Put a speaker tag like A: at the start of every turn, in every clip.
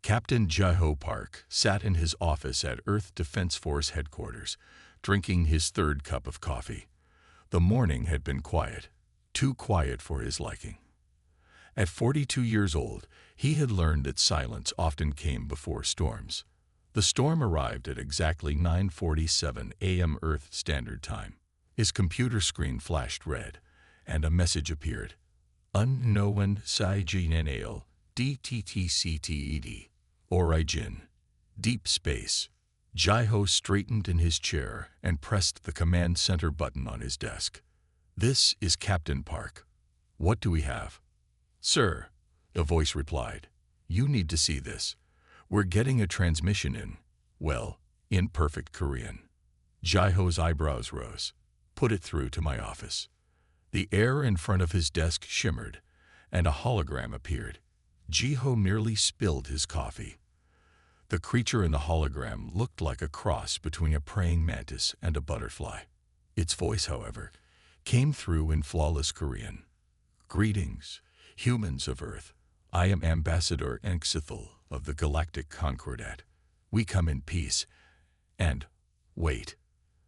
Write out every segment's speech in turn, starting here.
A: Captain Jai-Ho Park sat in his office at Earth Defense Force headquarters, drinking his third cup of coffee. The morning had been quiet, too quiet for his liking. At 42 years old, he had learned that silence often came before storms. The storm arrived at exactly 9:47 a.m. Earth Standard Time. His computer screen flashed red, and a message appeared. Unknown Sijinenale, DTTCTED, Origin, Deep Space. Jai-Ho straightened in his chair and pressed the command center button on his desk. This is Captain Park. What do we have? Sir, a voice replied. You need to see this. We're getting a transmission in perfect Korean. Jai-Ho's eyebrows rose. Put it through to my office. The air in front of his desk shimmered, and a hologram appeared. Jai-Ho nearly spilled his coffee. The creature in the hologram looked like a cross between a praying mantis and a butterfly. Its voice, however, came through in flawless Korean. Greetings, humans of Earth. I am Ambassador Enxithel of the Galactic Concordat. We come in peace. And, wait.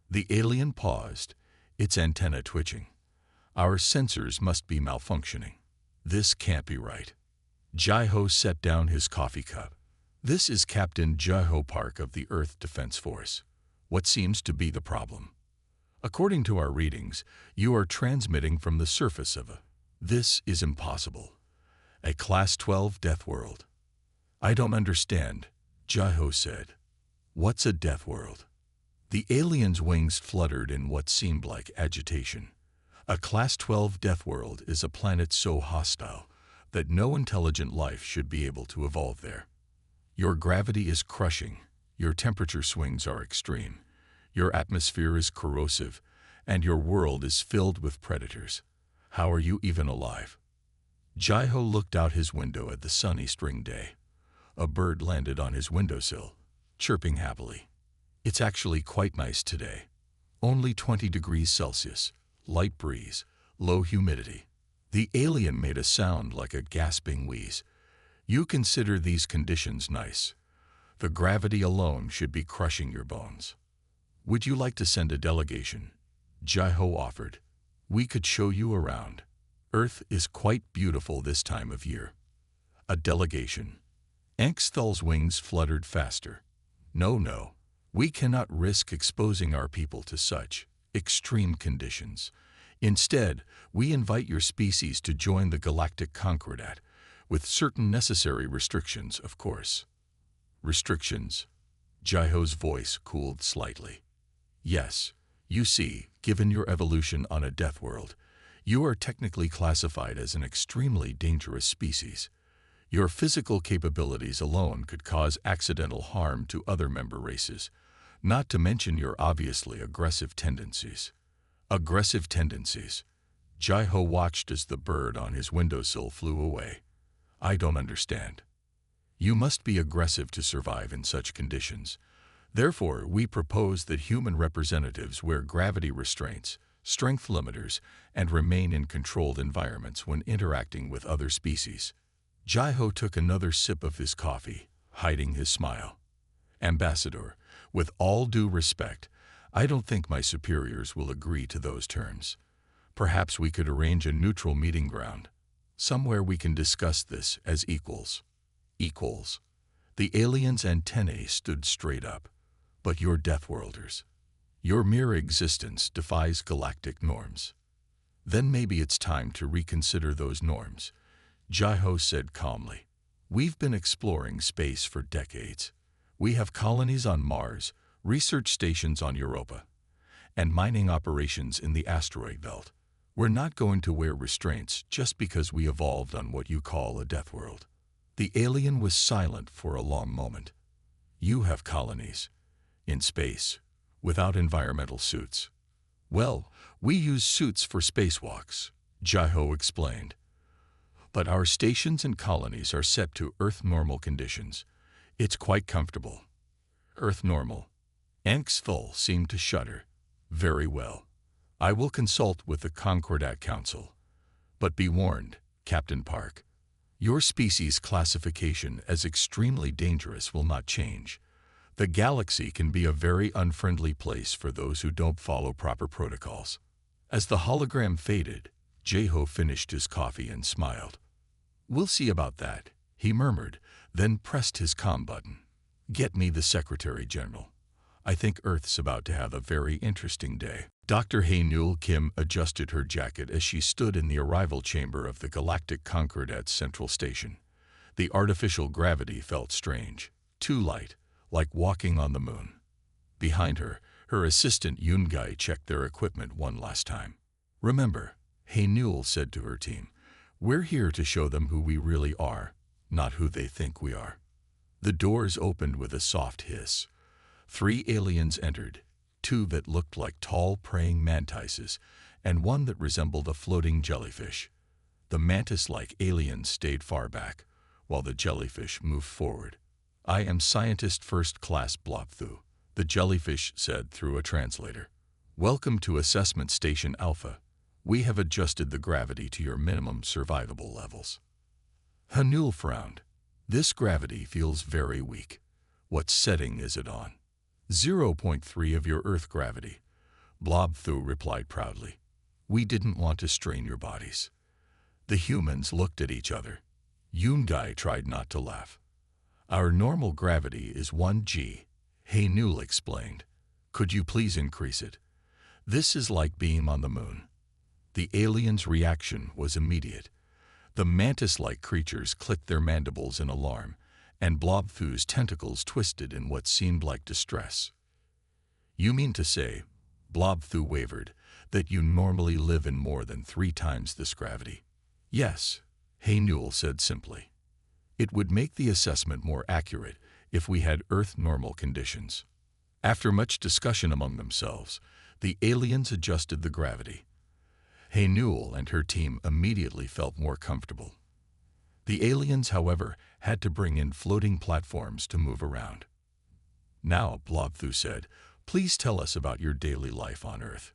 A: The alien paused, its antenna twitching. Our sensors must be malfunctioning. This can't be right. Jai-Ho set down his coffee cup. This is Captain Jai-Ho Park of the Earth Defense Force. What seems to be the problem? According to our readings, you are transmitting from the surface of a... This is impossible. A Class 12 death world. I don't understand, Jai-Ho said. What's a death world? The alien's wings fluttered in what seemed like agitation. A Class 12 death world is a planet so hostile that no intelligent life should be able to evolve there. Your gravity is crushing, your temperature swings are extreme, your atmosphere is corrosive, and your world is filled with predators. How are you even alive? Jai-Ho looked out his window at the sunny spring day. A bird landed on his windowsill, chirping happily. It's actually quite nice today. Only 20 degrees Celsius, light breeze, low humidity. The alien made a sound like a gasping wheeze. You consider these conditions nice. The gravity alone should be crushing your bones. Would you like to send a delegation? Jai-Ho offered. We could show you around. Earth is quite beautiful this time of year. A delegation. Enxithel's wings fluttered faster. No. We cannot risk exposing our people to such extreme conditions. Instead, we invite your species to join the Galactic Concordat, with certain necessary restrictions, of course. Restrictions? Jai-Ho's voice cooled slightly. Yes, you see, given your evolution on a death world, you are technically classified as an extremely dangerous species. Your physical capabilities alone could cause accidental harm to other member races, not to mention your obviously aggressive tendencies. Aggressive tendencies. Jai-Ho watched as the bird on his windowsill flew away. I don't understand. You must be aggressive to survive in such conditions. Therefore, we propose that human representatives wear gravity restraints, strength limiters, and remain in controlled environments when interacting with other species. Jai-Ho took another sip of his coffee, hiding his smile. Ambassador, with all due respect, I don't think my superiors will agree to those terms. Perhaps we could arrange a neutral meeting ground. Somewhere we can discuss this as equals. Equals. The alien's antennae stood straight up. But you're Deathworlders. Your mere existence defies galactic norms. Then maybe it's time to reconsider those norms, Jai-Ho said calmly. We've been exploring space for decades. We have colonies on Mars, research stations on Europa, and mining operations in the asteroid belt. We're not going to wear restraints just because we evolved on what you call a death world. The alien was silent for a long moment. You have colonies. In space, without environmental suits. Well, we use suits for spacewalks, Jai-Ho explained. But our stations and colonies are set to Earth normal conditions. It's quite comfortable. Earth normal. Enxithel seemed to shudder. Very well. I will consult with the Concordat Council. But be warned, Captain Park. Your species' classification as extremely dangerous will not change. The galaxy can be a very unfriendly place for those who don't follow proper protocols. As the hologram faded, Jeho finished his coffee and smiled. "We'll see about that," he murmured, then pressed his comm button. "Get me the Secretary General. I think Earth's about to have a very interesting day." Dr. Haenul Kim adjusted her jacket as she stood in the arrival chamber of the Galactic Concordate Central Station. The artificial gravity felt strange, too light, like walking on the moon. Behind her, her assistant Yungai checked their equipment one last time. "Remember," Haenul said to her team, "we're here to show them who we really are, not who they think we are." The doors opened with a soft hiss. 3 aliens entered, 2 that looked like tall praying mantises, and 1 that resembled a floating jellyfish. The mantis-like aliens stayed far back, while the jellyfish moved forward. "I am Scientist First Class Blobthu," the jellyfish said through a translator. "Welcome to Assessment Station Alpha. We have adjusted the gravity to your minimum survivable levels." Haenul frowned. "This gravity feels very weak. What setting is it on?" 0.3 of your Earth gravity," Blobthu replied proudly. "We didn't want to strain your bodies." The humans looked at each other. Yungai tried not to laugh. "Our normal gravity is 1 g, Haenul explained. "Could you please increase it? This is like being on the moon." The aliens' reaction was immediate. The mantis-like creatures clicked their mandibles in alarm, and Blobthu's tentacles twisted in what seemed like distress. "You mean to say," Blobthu wavered, "that you normally live in more than 3 times this gravity?" "Yes," Haenul said simply. "It would make the assessment more accurate if we had Earth normal conditions." After much discussion among themselves, the aliens adjusted the gravity. Haenul and her team immediately felt more comfortable. The aliens, however, had to bring in floating platforms to move around. "Now," Blobthu said, "please tell us about your daily life on Earth.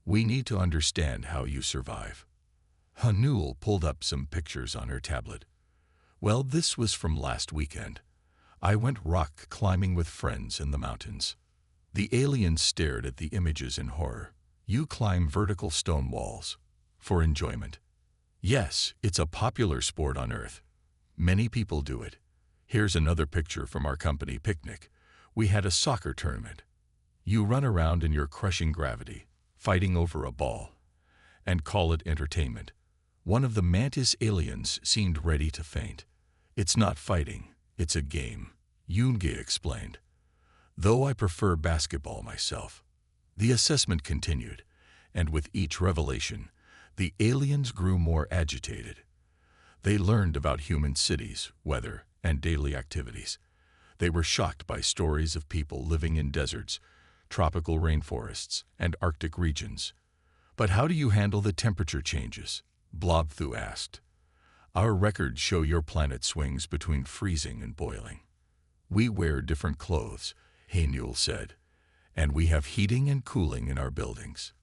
A: We need to understand how you survive." Haenul pulled up some pictures on her tablet. "Well, this was from last weekend. I went rock climbing with friends in the mountains." The aliens stared at the images in horror. "You climb vertical stone walls for enjoyment?" "Yes, it's a popular sport on Earth. Many people do it. Here's another picture from our company picnic. We had a soccer tournament. You run around in your crushing gravity, fighting over a ball, and call it entertainment." One of the mantis aliens seemed ready to faint. "It's not fighting, it's a game," Yungai explained. "Though I prefer basketball myself." The assessment continued, and with each revelation, the aliens grew more agitated. They learned about human cities, weather, and daily activities. They were shocked by stories of people living in deserts, tropical rainforests, and Arctic regions. "But how do you handle the temperature changes?" Blobthu asked. "Our records show your planet swings between freezing and boiling." "We wear different clothes," Haenul said, "and we have heating and cooling in our buildings.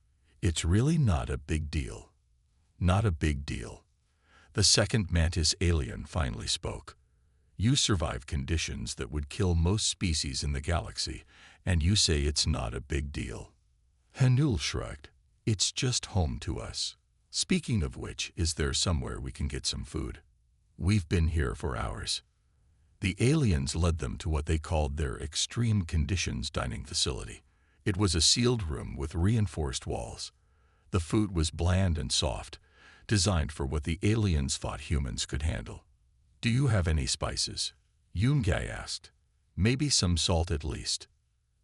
A: It's really not a big deal." "Not a big deal." The second mantis alien finally spoke. "You survive conditions that would kill most species in the galaxy, and you say it's not a big deal." Haenul shrugged. "It's just home to us. Speaking of which, is there somewhere we can get some food? We've been here for hours." The aliens led them to what they called their extreme conditions dining facility. It was a sealed room with reinforced walls. The food was bland and soft, designed for what the aliens thought humans could handle. "Do you have any spices?" Yungai asked. "Maybe some salt at least."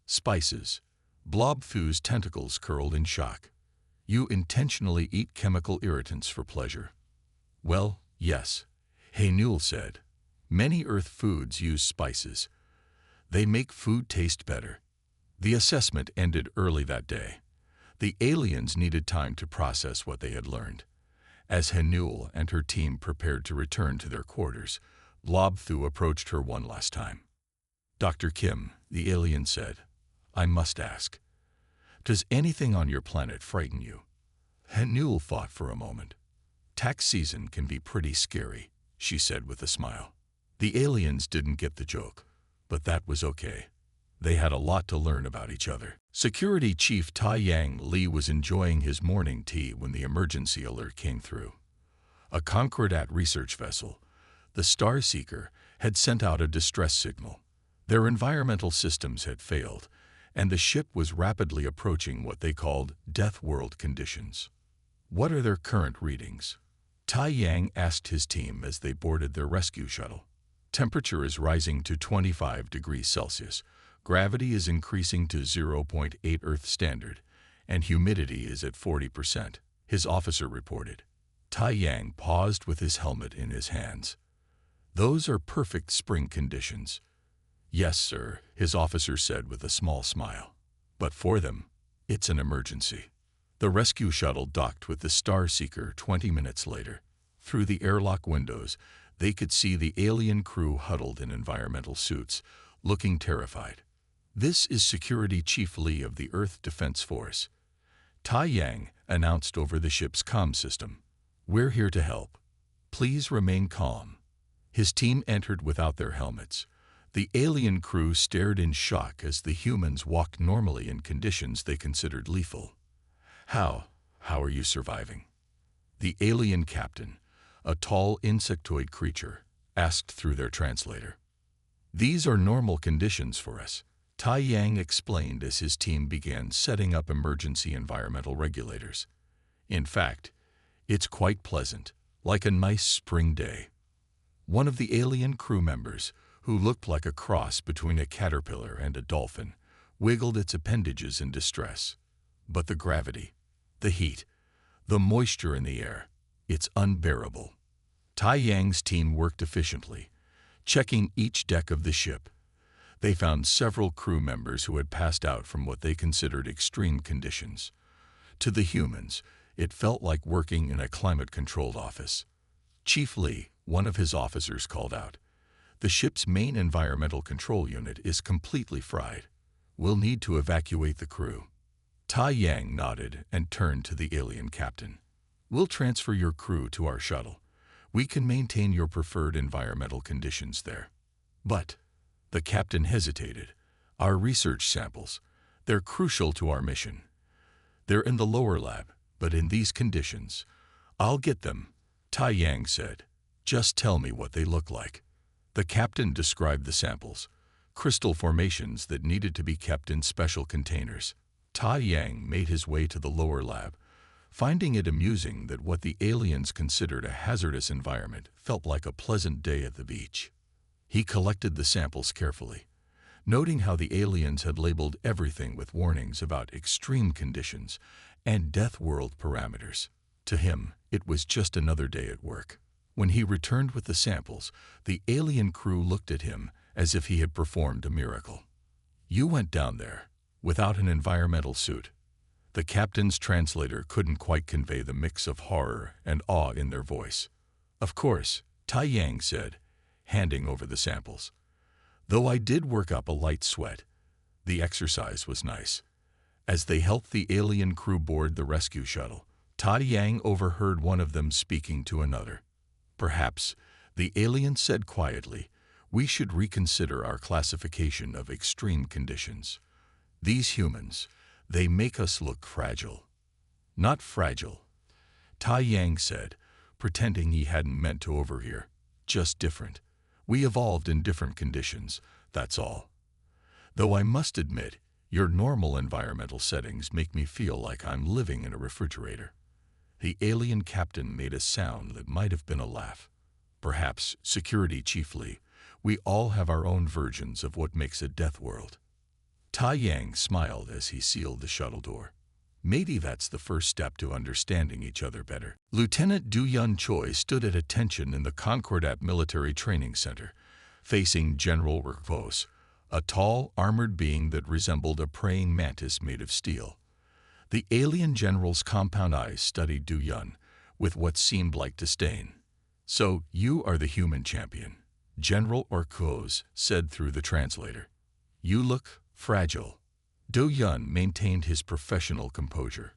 A: "Spices." Blobthu's tentacles curled in shock. "You intentionally eat chemical irritants for pleasure." "Well, yes," Haenul said. "Many Earth foods use spices. They make food taste better." The assessment ended early that day. The aliens needed time to process what they had learned. As Haenul and her team prepared to return to their quarters, Blobthu approached her one last time. "Dr. Kim," the alien said, "I must ask, does anything on your planet frighten you?" Haenul thought for a moment. "Tax season can be pretty scary," she said with a smile. The aliens didn't get the joke, but that was okay. They had a lot to learn about each other. Security Chief Tai-Yang Lee was enjoying his morning tea when the emergency alert came through. A Concordat research vessel, the Star Seeker, had sent out a distress signal. Their environmental systems had failed, and the ship was rapidly approaching what they called Deathworld conditions. What are their current readings? Tai-Yang asked his team as they boarded their rescue shuttle. Temperature is rising to 25 degrees Celsius. Gravity is increasing to 0.8 Earth standard, and humidity is at 40%, his officer reported. Tai-Yang paused with his helmet in his hands. Those are perfect spring conditions. Yes, sir, his officer said with a small smile. But for them, it's an emergency. The rescue shuttle docked with the Star Seeker 20 minutes later. Through the airlock windows, they could see the alien crew huddled in environmental suits, looking terrified. This is Security Chief Lee of the Earth Defense Force. Tai-Yang announced over the ship's comm system. We're here to help. Please remain calm. His team entered without their helmets. The alien crew stared in shock as the humans walked normally in conditions they considered lethal. How are you surviving? The alien captain, a tall insectoid creature, asked through their translator. These are normal conditions for us, Tai-Yang explained as his team began setting up emergency environmental regulators. In fact, it's quite pleasant, like a nice spring day. One of the alien crew members, who looked like a cross between a caterpillar and a dolphin, wiggled its appendages in distress. But the gravity, the heat, the moisture in the air, it's unbearable. Tai-Yang's team worked efficiently, checking each deck of the ship. They found several crew members who had passed out from what they considered extreme conditions. To the humans, it felt like working in a climate-controlled office. Chief Lee, one of his officers, called out, "The ship's main environmental control unit is completely fried. We'll need to evacuate the crew." Tai-Yang nodded and turned to the alien captain. "We'll transfer your crew to our shuttle. We can maintain your preferred environmental conditions there." "But," the captain hesitated, "our research samples, they're crucial to our mission. They're in the lower lab, but in these conditions." "I'll get them," Tai-Yang said. "Just tell me what they look like." The captain described the samples, crystal formations that needed to be kept in special containers. Tai-Yang made his way to the lower lab, finding it amusing that what the aliens considered a hazardous environment felt like a pleasant day at the beach. He collected the samples carefully, noting how the aliens had labeled everything with warnings about extreme conditions and death world parameters. To him, it was just another day at work. When he returned with the samples, the alien crew looked at him as if he had performed a miracle. "You went down there without an environmental suit." The captain's translator couldn't quite convey the mix of horror and awe in their voice. "Of course," Tai-Yang said, handing over the samples. "Though I did work up a light sweat. The exercise was nice." As they helped the alien crew board the rescue shuttle, Tai-Yang overheard one of them speaking to another. "Perhaps," the alien said quietly, "we should reconsider our classification of extreme conditions. These humans, they make us look fragile." "Not fragile," Tai-Yang said, pretending he hadn't meant to overhear. "Just different. We evolved in different conditions, that's all. Though I must admit, your normal environmental settings make me feel like I'm living in a refrigerator." The alien captain made a sound that might have been a laugh. "Perhaps, Security Chief Lee, we all have our own versions of what makes a death world." Tai-Yang smiled as he sealed the shuttle door. "Maybe that's the first step to understanding each other better." Lieutenant Du-Yun Choi stood at attention in the Concordat Military Training Center, facing General Orcs, a tall, armored being that resembled a praying mantis made of steel. The alien general's compound eyes studied Du-Yun with what seemed like disdain. "So, you are the human champion," General Orcs said through the translator. "You look fragile." Du-Yun maintained his professional composure.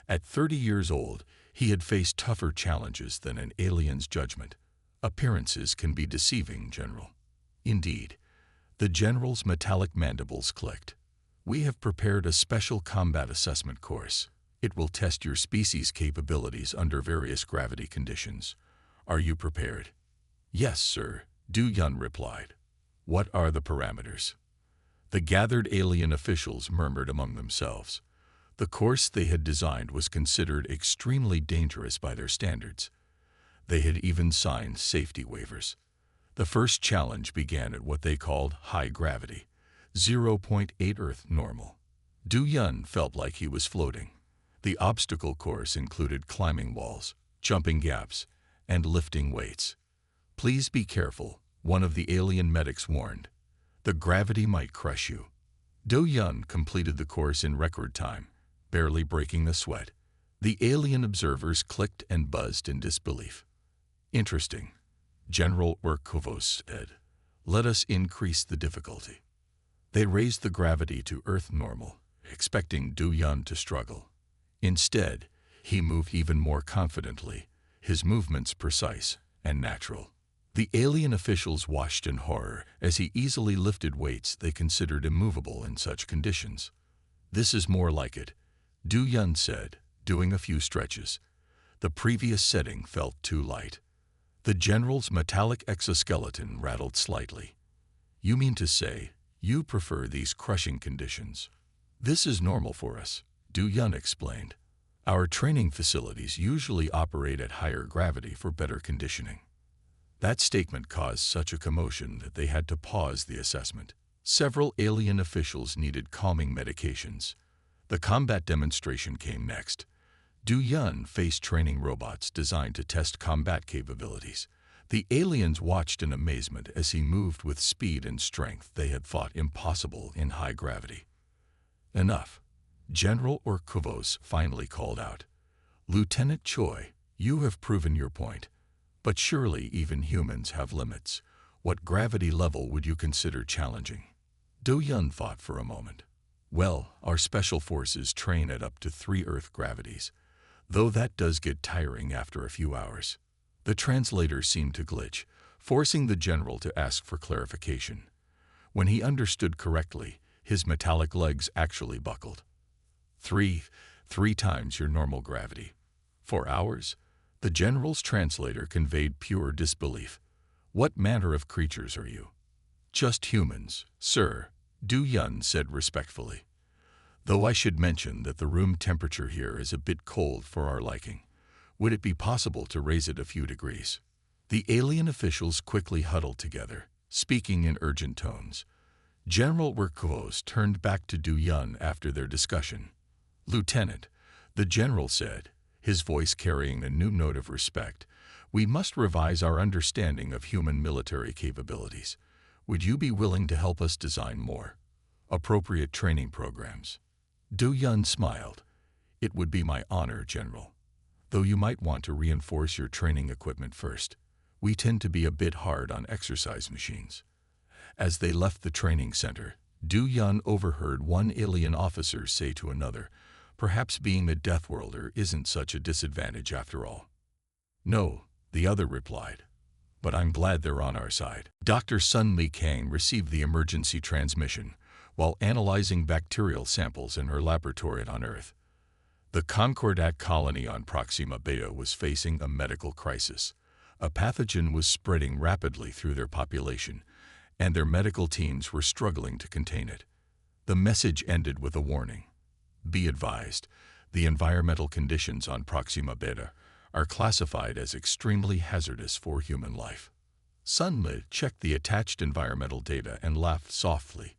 A: At 30 years old, he had faced tougher challenges than an alien's judgment. Appearances can be deceiving, General. Indeed. The General's metallic mandibles clicked. We have prepared a special combat assessment course. It will test your species' capabilities under various gravity conditions. Are you prepared? Yes, sir, Du Yun replied. What are the parameters? The gathered alien officials murmured among themselves. The course they had designed was considered extremely dangerous by their standards. They had even signed safety waivers. The first challenge began at what they called high gravity, 0.8 Earth normal. Du Yun felt like he was floating. The obstacle course included climbing walls, jumping gaps, and lifting weights. Please be careful, one of the alien medics warned. The gravity might crush you. Du Yun completed the course in record time, barely breaking a sweat. The alien observers clicked and buzzed in disbelief. Interesting, General Orcs said. Let us increase the difficulty. They raised the gravity to Earth normal, expecting Du Yun to struggle. Instead, he moved even more confidently, his movements precise and natural. The alien officials watched in horror as he easily lifted weights they considered immovable in such conditions. This is more like it, Du Yun said, doing a few stretches. The previous setting felt too light. The General's metallic exoskeleton rattled slightly. You mean to say, you prefer these crushing conditions? This is normal for us, Du Yun explained. Our training facilities usually operate at higher gravity for better conditioning. That statement caused such a commotion that they had to pause the assessment. Several alien officials needed calming medications. The combat demonstration came next. Du Yun faced training robots designed to test combat capabilities. The aliens watched in amazement as he moved with speed and strength they had thought impossible in high gravity. Enough. General Orcs finally called out. Lieutenant Choi, you have proven your point. But surely even humans have limits. What gravity level would you consider challenging? Du Yun thought for a moment. Well, our special forces train at up to 3 Earth gravities, though that does get tiring after a few hours. The translator seemed to glitch, forcing the general to ask for clarification. When he understood correctly, his metallic legs actually buckled. Three times your normal gravity. 4 hours? The general's translator conveyed pure disbelief. What manner of creatures are you? Just humans, sir, Du Yun said respectfully. Though I should mention that the room temperature here is a bit cold for our liking. Would it be possible to raise it a few degrees? The alien officials quickly huddled together, speaking in urgent tones. General Orcs turned back to Du Yun after their discussion. Lieutenant, the general said, his voice carrying a new note of respect, we must revise our understanding of human military capabilities. Would you be willing to help us design more appropriate training programs? Du Yun smiled. It would be my honor, General. Though you might want to reinforce your training equipment first. We tend to be a bit hard on exercise machines. As they left the training center, Du Yun overheard one alien officer say to another, perhaps being a Deathworlder isn't such a disadvantage after all. No, the other replied. But I'm glad they're on our side. Dr. Sun Li Kang received the emergency transmission while analyzing bacterial samples in her laboratory on Earth. The Concordat colony on Proxima Beta was facing a medical crisis. A pathogen was spreading rapidly through their population, and their medical teams were struggling to contain it. The message ended with a warning. Be advised, the environmental conditions on Proxima Beta are classified as extremely hazardous for human life. Sun Li checked the attached environmental data and laughed softly.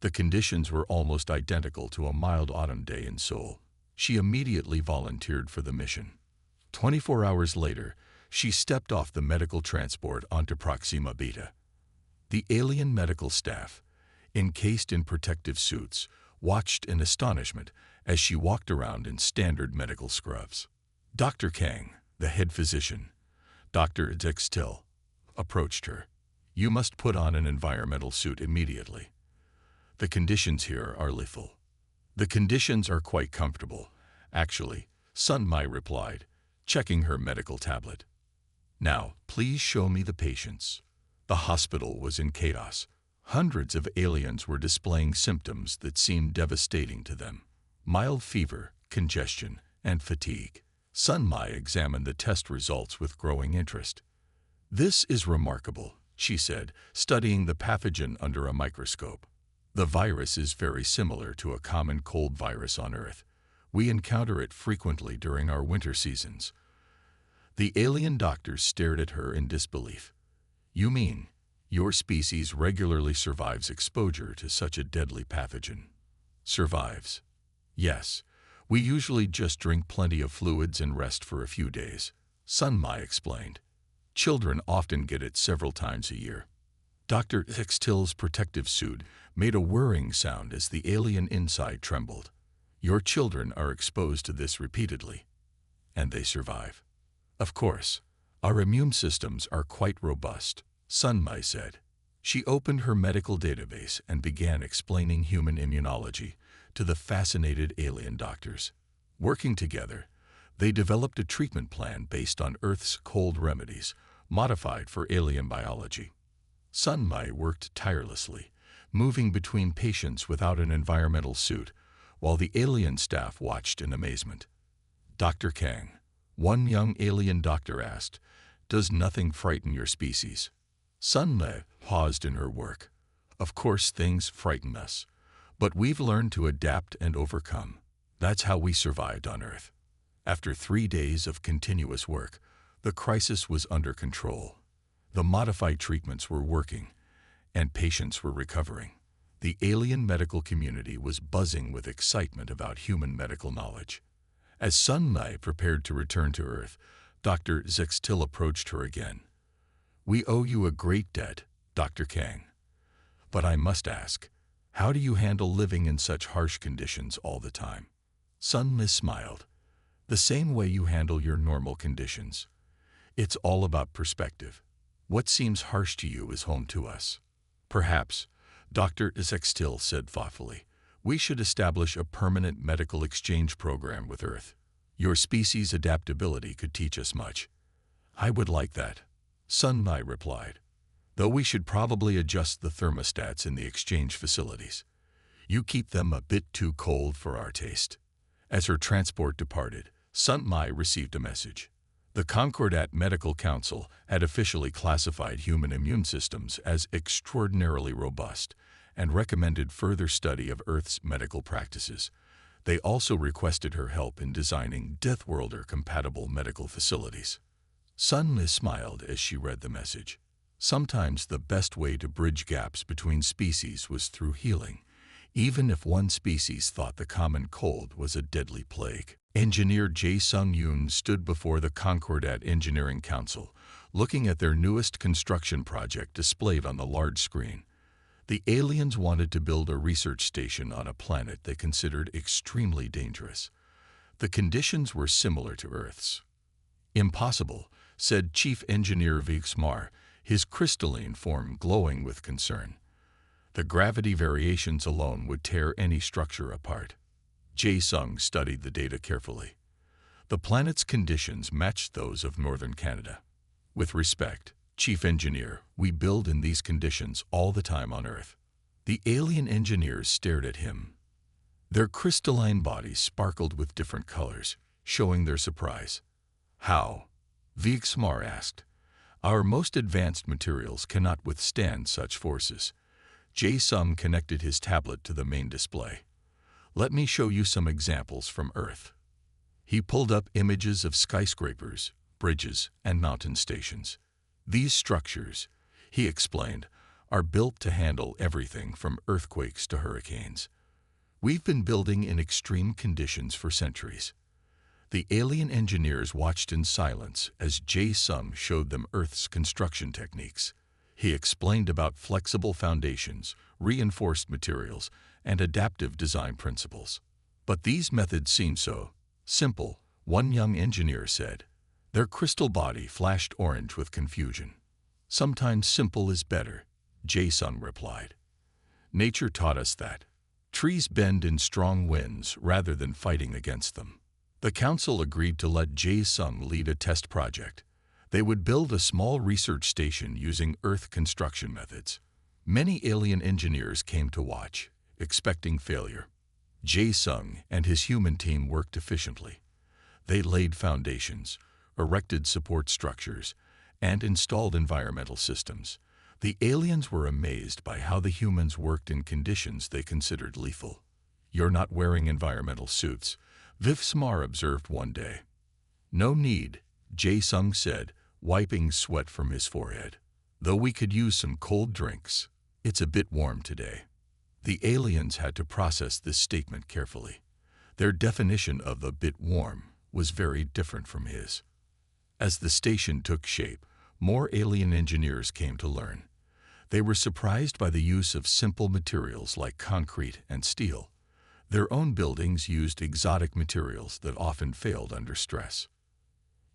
A: The conditions were almost identical to a mild autumn day in Seoul. She immediately volunteered for the mission. 24 hours later, she stepped off the medical transport onto Proxima Beta. The alien medical staff, encased in protective suits, watched in astonishment as she walked around in standard medical scrubs. Dr. Kang, the head physician, Dr. Dextil, approached her. You must put on an environmental suit immediately. The conditions here are lethal. The conditions are quite comfortable, actually, Sun Mai replied, checking her medical tablet. Now, please show me the patients. The hospital was in chaos. Hundreds of aliens were displaying symptoms that seemed devastating to them. Mild fever, congestion, and fatigue. Sun Mai examined the test results with growing interest. "This is remarkable," she said, studying the pathogen under a microscope. "The virus is very similar to a common cold virus on Earth. We encounter it frequently during our winter seasons." The alien doctors stared at her in disbelief. "You mean your species regularly survives exposure to such a deadly pathogen?" "Survives? Yes. We usually just drink plenty of fluids and rest for a few days," Sun Mai explained. "Children often get it several times a year." Dr. Xtil's protective suit made a whirring sound as the alien inside trembled. "Your children are exposed to this repeatedly, and they survive." "Of course. Our immune systems are quite robust," Sun Mai said. She opened her medical database and began explaining human immunology to the fascinated alien doctors. Working together, they developed a treatment plan based on Earth's cold remedies, modified for alien biology. Sun Mai worked tirelessly, moving between patients without an environmental suit, while the alien staff watched in amazement. "Dr. Kang," one young alien doctor asked, "does nothing frighten your species?" Sun Mai paused in her work. "Of course things frighten us, but we've learned to adapt and overcome. That's how we survived on Earth." After 3 days of continuous work, the crisis was under control. The modified treatments were working, and patients were recovering. The alien medical community was buzzing with excitement about human medical knowledge. As Sun Mai prepared to return to Earth, Dr. Xtil approached her again. "We owe you a great debt, Dr. Kang. But I must ask, how do you handle living in such harsh conditions all the time?" Sun Mai smiled. "The same way you handle your normal conditions. It's all about perspective. What seems harsh to you is home to us." "Perhaps," Dr. Xtil said thoughtfully, "we should establish a permanent medical exchange program with Earth. Your species' adaptability could teach us much." "I would like that," Sun Mai replied, "though we should probably adjust the thermostats in the exchange facilities. You keep them a bit too cold for our taste." As her transport departed, Sun Mai received a message. The Concordat Medical Council had officially classified human immune systems as extraordinarily robust and recommended further study of Earth's medical practices. They also requested her help in designing Deathworlder-compatible medical facilities. Sun Mai smiled as she read the message. Sometimes the best way to bridge gaps between species was through healing, even if one species thought the common cold was a deadly plague. Engineer Jae Sung-yoon stood before the Concordat Engineering Council, looking at their newest construction project displayed on the large screen. The aliens wanted to build a research station on a planet they considered extremely dangerous. The conditions were similar to Earth's. "Impossible," said Chief Engineer Vixmar, his crystalline form glowing with concern. "The gravity variations alone would tear any structure apart." Jae-sung studied the data carefully. The planet's conditions matched those of northern Canada. "With respect, Chief Engineer, we build in these conditions all the time on Earth." The alien engineers stared at him. Their crystalline bodies sparkled with different colors, showing their surprise. "How?" Vixmar asked. "Our most advanced materials cannot withstand such forces." Jae-sung connected his tablet to the main display. "Let me show you some examples from Earth." He pulled up images of skyscrapers, bridges, and mountain stations. "These structures," he explained, "are built to handle everything from earthquakes to hurricanes. We've been building in extreme conditions for centuries." The alien engineers watched in silence as Jae-sung showed them Earth's construction techniques. He explained about flexible foundations, reinforced materials, and adaptive design principles. "But these methods seem so simple," one young engineer said. Their crystal body flashed orange with confusion. "Sometimes simple is better," Jae-sung replied. "Nature taught us that. Trees bend in strong winds rather than fighting against them." The council agreed to let Jae-sung lead a test project. They would build a small research station using Earth construction methods. Many alien engineers came to watch, expecting failure. Jae-sung and his human team worked efficiently. They laid foundations, erected support structures, and installed environmental systems. The aliens were amazed by how the humans worked in conditions they considered lethal. "You're not wearing environmental suits," Vivsmar observed one day. "No need," Jae-sung said, wiping sweat from his forehead. "Though we could use some cold drinks. It's a bit warm today." The aliens had to process this statement carefully. Their definition of a bit warm was very different from his. As the station took shape, more alien engineers came to learn. They were surprised by the use of simple materials like concrete and steel. Their own buildings used exotic materials that often failed under stress.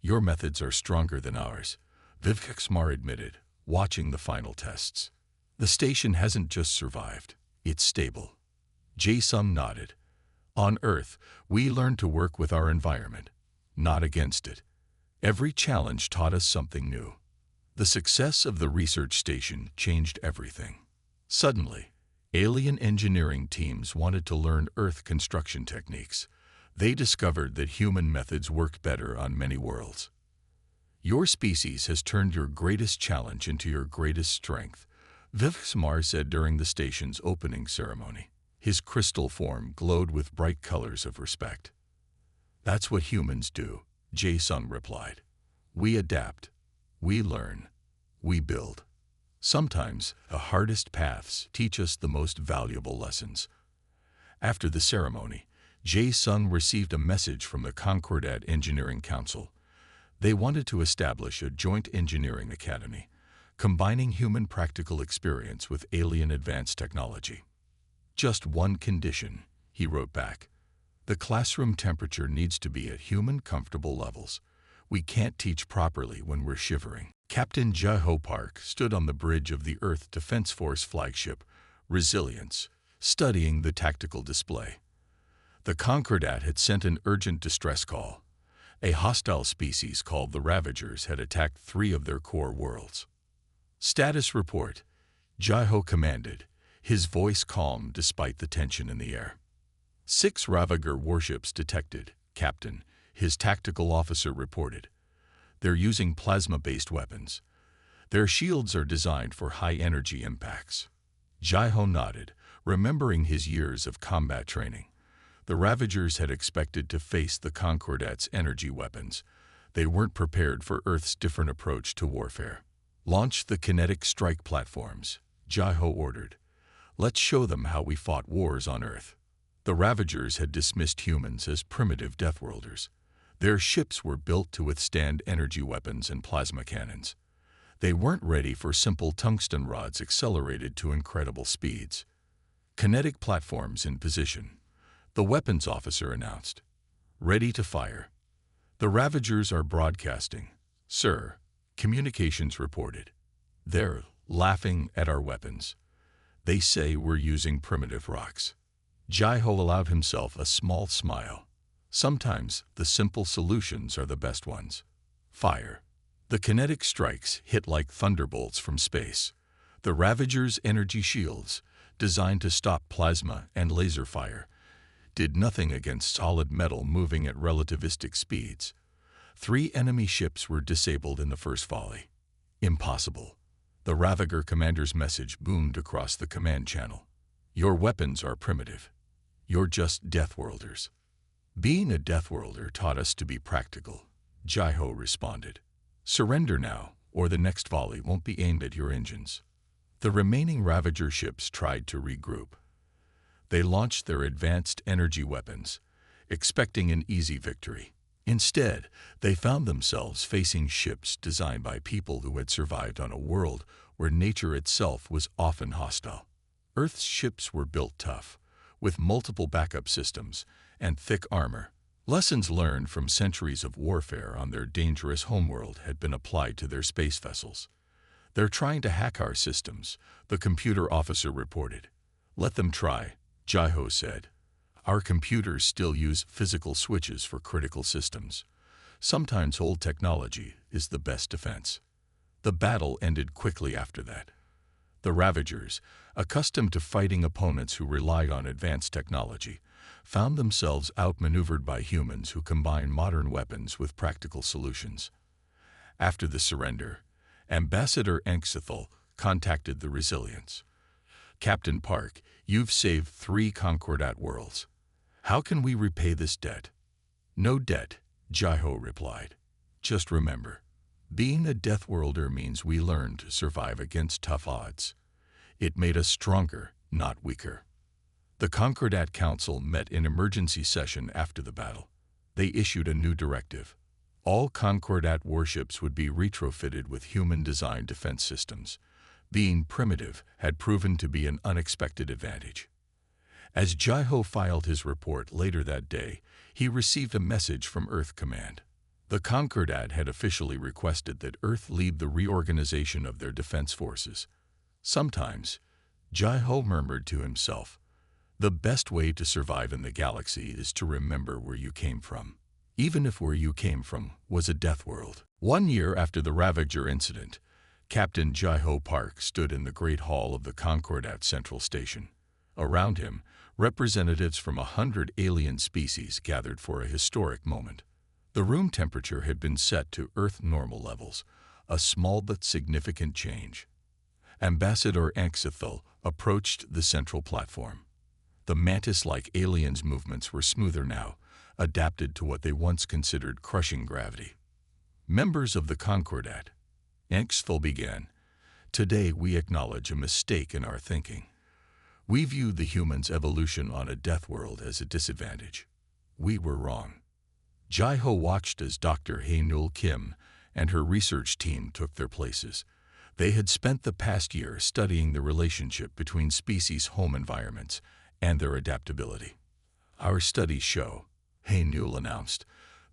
A: "Your methods are stronger than ours," Vivsmar admitted, watching the final tests. "The station hasn't just survived, it's stable." Jae-sung nodded. "On Earth, we learned to work with our environment, not against it. Every challenge taught us something new." The success of the research station changed everything. Suddenly, alien engineering teams wanted to learn Earth construction techniques. They discovered that human methods worked better on many worlds. "Your species has turned your greatest challenge into your greatest strength," Vivsmar said during the station's opening ceremony. His crystal form glowed with bright colors of respect. "That's what humans do," Jae-sung replied. "We adapt, we learn, we build. Sometimes the hardest paths teach us the most valuable lessons." After the ceremony, Jae-sung received a message from the Concordat Engineering Council. They wanted to establish a joint engineering academy, combining human practical experience with alien advanced technology. "Just one condition," he wrote back. "The classroom temperature needs to be at human comfortable levels. We can't teach properly when we're shivering." Captain Jae-ho Park stood on the bridge of the Earth Defense Force flagship, Resilience, studying the tactical display. The Concordat had sent an urgent distress call. A hostile species called the Ravagers had attacked 3 of their core worlds. "Status report," Jae-ho commanded, his voice calm despite the tension in the air. 6 Ravager warships detected, Captain," his tactical officer reported. "They're using plasma-based weapons. Their shields are designed for high-energy impacts." Jae-ho nodded, remembering his years of combat training. The Ravagers had expected to face the Concordat's energy weapons. They weren't prepared for Earth's different approach to warfare. "Launch the kinetic strike platforms," Jae-ho ordered. "Let's show them how we fought wars on Earth." The Ravagers had dismissed humans as primitive Deathworlders. Their ships were built to withstand energy weapons and plasma cannons. They weren't ready for simple tungsten rods accelerated to incredible speeds. "Kinetic platforms in position," the weapons officer announced. "Ready to fire." "The Ravagers are broadcasting, sir," communications reported. "They're laughing at our weapons. They say we're using primitive rocks." Jae-ho allowed himself a small smile. Sometimes the simple solutions are the best ones. Fire. The kinetic strikes hit like thunderbolts from space. The Ravagers' energy shields, designed to stop plasma and laser fire, did nothing against solid metal moving at relativistic speeds. 3 enemy ships were disabled in the first volley. "Impossible." The Ravager commander's message boomed across the command channel. "Your weapons are primitive. You're just Deathworlders." "Being a Deathworlder taught us to be practical," Jae-ho responded. "Surrender now, or the next volley won't be aimed at your engines." The remaining Ravager ships tried to regroup. They launched their advanced energy weapons, expecting an easy victory. Instead, they found themselves facing ships designed by people who had survived on a world where nature itself was often hostile. Earth's ships were built tough, with multiple backup systems and thick armor. Lessons learned from centuries of warfare on their dangerous homeworld had been applied to their space vessels. "They're trying to hack our systems," the computer officer reported. "Let them try," Jae-ho said. "Our computers still use physical switches for critical systems. Sometimes old technology is the best defense. The battle ended quickly after that. The Ravagers, accustomed to fighting opponents who relied on advanced technology, found themselves outmaneuvered by humans who combine modern weapons with practical solutions. After the surrender, Ambassador Anxithal contacted the Resilience. "Captain Park, you've saved 3 Concordat worlds. How can we repay this debt?" "No debt," Jai-Ho replied. "Just remember, being a Deathworlder means we learned to survive against tough odds. It made us stronger, not weaker." The Concordat Council met in emergency session after the battle. They issued a new directive. All Concordat warships would be retrofitted with human-designed defense systems. Being primitive had proven to be an unexpected advantage. As Jai-Ho filed his report later that day, he received a message from Earth Command. The Concordat had officially requested that Earth lead the reorganization of their defense forces. Sometimes, Jai-Ho murmured to himself, "The best way to survive in the galaxy is to remember where you came from, even if where you came from was a death world." 1 year after the Ravager incident, Captain Jai-Ho Park stood in the Great Hall of the Concordat Central Station. Around him, representatives from 100 alien species gathered for a historic moment. The room temperature had been set to Earth normal levels, a small but significant change. Ambassador Anxithal approached the central platform. The mantis-like aliens' movements were smoother now, adapted to what they once considered crushing gravity. "Members of the Concordat," Anxithal began, "today we acknowledge a mistake in our thinking. We viewed the humans' evolution on a death world as a disadvantage. We were wrong." Jai-Ho watched as Dr. Hae-Nul Kim and her research team took their places. They had spent the past year studying the relationship between species' home environments and their adaptability. "Our studies show," Hae-Nul announced,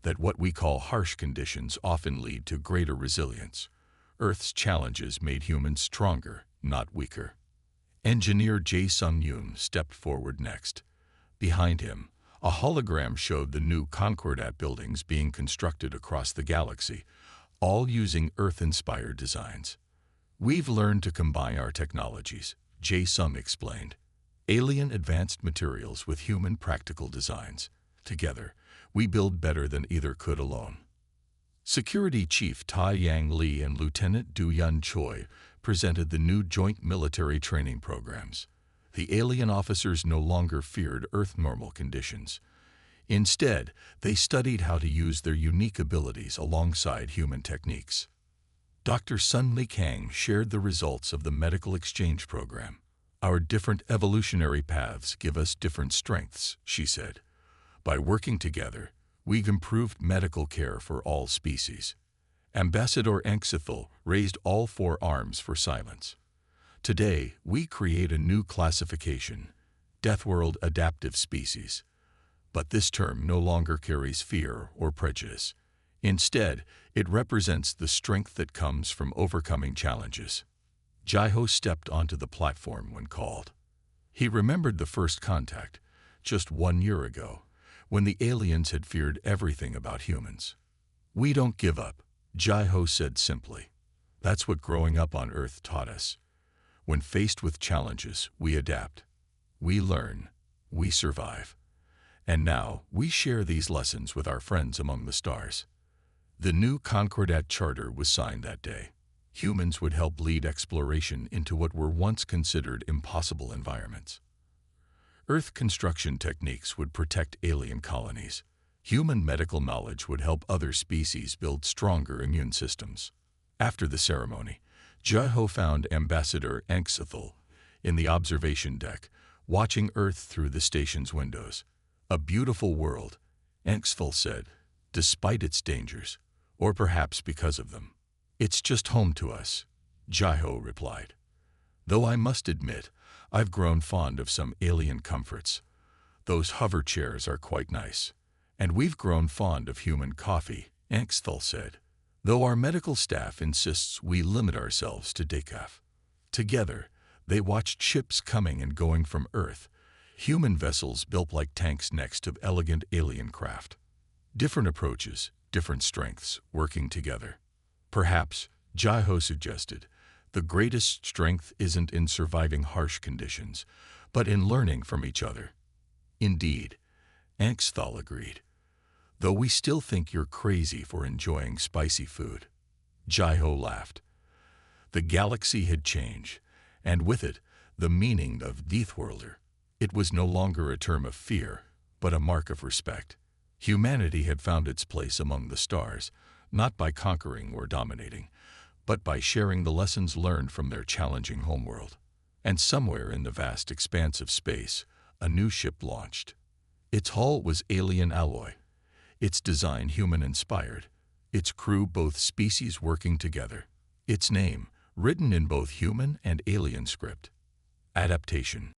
A: "that what we call harsh conditions often lead to greater resilience. Earth's challenges made humans stronger, not weaker." Engineer Jae Sung-yoon stepped forward next. Behind him, a hologram showed the new Concordat buildings being constructed across the galaxy, all using Earth-inspired designs. "We've learned to combine our technologies," Jae Sung explained. "Alien advanced materials with human practical designs. Together, we build better than either could alone." Security Chief Tai Yang Lee and Lieutenant Du Yun Choi presented the new joint military training programs. The alien officers no longer feared Earth normal conditions. Instead, they studied how to use their unique abilities alongside human techniques. Dr. Sun Li Kang shared the results of the medical exchange program. "Our different evolutionary paths give us different strengths," she said. "By working together, we've improved medical care for all species." Ambassador Anxithal raised all 4 arms for silence. "Today, we create a new classification, Deathworld Adaptive Species. But this term no longer carries fear or prejudice. Instead, it represents the strength that comes from overcoming challenges." Jai-Ho stepped onto the platform when called. He remembered the first contact, just 1 year ago, when the aliens had feared everything about humans. "We don't give up," Jai-Ho said simply. "That's what growing up on Earth taught us. When faced with challenges, we adapt. We learn. We survive. And now, we share these lessons with our friends among the stars." The new Concordat Charter was signed that day. Humans would help lead exploration into what were once considered impossible environments. Earth construction techniques would protect alien colonies. Human medical knowledge would help other species build stronger immune systems. After the ceremony, Jai-Ho found Ambassador Anxithal in the observation deck, watching Earth through the station's windows. "A beautiful world," Anxithal said, "despite its dangers, or perhaps because of them." "It's just home to us," Jai-Ho replied. "Though I must admit, I've grown fond of some alien comforts. Those hover chairs are quite nice. And we've grown fond of human coffee," Anxithal said, "though our medical staff insists we limit ourselves to decaf." Together, they watched ships coming and going from Earth, human vessels built like tanks next to elegant alien craft. Different approaches, different strengths working together. Perhaps, Jaiho suggested, the greatest strength isn't in surviving harsh conditions, but in learning from each other. Indeed, Angstthal agreed. Though we still think you're crazy for enjoying spicy food. Jaiho laughed. The galaxy had changed, and with it, the meaning of Deathworlder. It was no longer a term of fear, but a mark of respect. Humanity had found its place among the stars, not by conquering or dominating, but by sharing the lessons learned from their challenging homeworld. And somewhere in the vast expanse of space, a new ship launched. Its hull was alien alloy, its design human-inspired, its crew both species working together. Its name, written in both human and alien script. Adaptation.